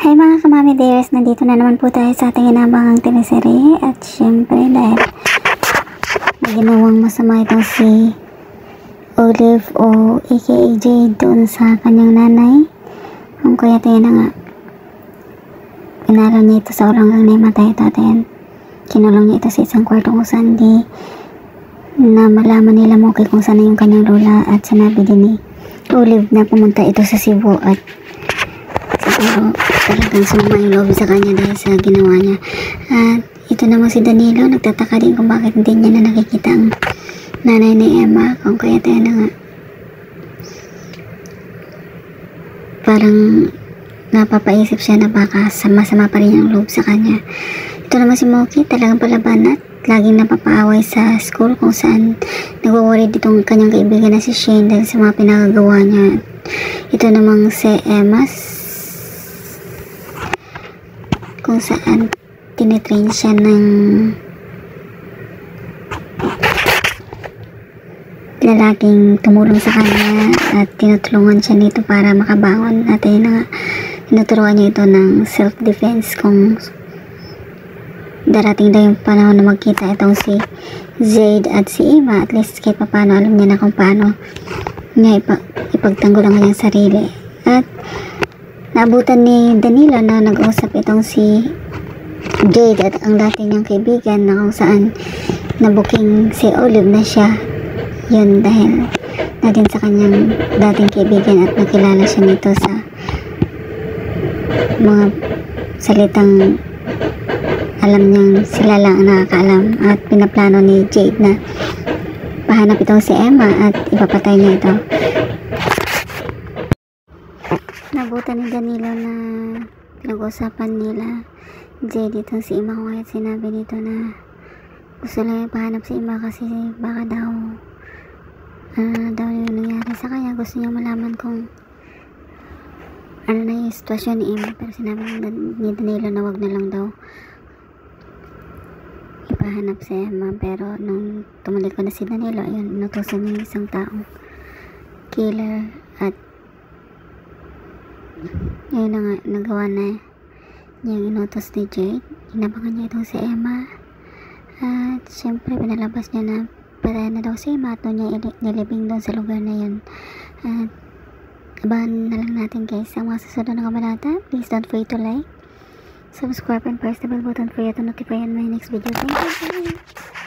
Hi mga kamami dears, nandito na naman po tayo sa ating inabangang teleserye at syempre dahil may ginawang masama itong si Olive o aka Jade doon sa kanyang nanay. Ang kaya tayo na nga pinaraw niya ito sa orangang na matay ito at ayan, kinulong niya ito sa isang kwarto kung saan di na malaman nila Moki kung saan na yung kanyang lola at sinabi din ni Olive na pumunta ito sa Cebu at siguro talagang sumama yung loob sa kanya dahil sa ginawa niya. At ito naman si Danilo, nagtataka din kung bakit hindi niya na nakikita ang nanay ni Emma, kung kaya tayo na nga parang napapaisip siya na baka sama-sama pa rin ang loob sa kanya. Ito naman si Moki, talagang palaban at laging napapaaway sa school kung saan nagwaworried itong kanyang kaibigan na si Shane dahil sa mga pinagagawa niya. Ito namang si Emma, kung saan tinitrain siya ng lalaking tumulong sa kanya at tinutulungan siya nito para makabangon at ayun na nga, tinuturuan niya ito ng self-defense kung darating daw yung panahon na magkita itong si Jade at si Emma, at least kahit paano alam niya na kung paano niya ipagtanggol ang kanyang sarili. At naabutan ni Danilo na nag-usap itong si Jade at ang dati niyang kaibigan na kung saan nabuking si Olive na siya yun dahil na din sa kanyang dating kaibigan at nakilala siya nito sa mga salitang alam niyang sila lang ang nakakaalam, at pinaplano ni Jade na pahanap itong si Emma at ipapatay niya ito. Nabutan ni Danilo na pinag-usapan nila Jade itong si Emma, kung kaya sinabi nito na gusto lang ipahanap si Emma kasi baka daw yung nangyari sa kanya, gusto niya malaman kung ano na yung sitwasyon ni Emma, pero sinabi ni Danilo na wag na lang daw ipahanap si Emma. Pero nung tumalikod na si Danilo, ayun, inutusan niya isang taong killer at yun na nga, nagawa na niyang inutos ni Jade. Inabangan niya itong si Emma at syempre pinalabas niya na patay na daw si Emma at doon niya nilibing doon sa lugar na yun. At abangan na lang natin guys ang mga susunod na kabanata. Please don't forget to like, subscribe, and press the bell button for you to notify on my next video. Thank you.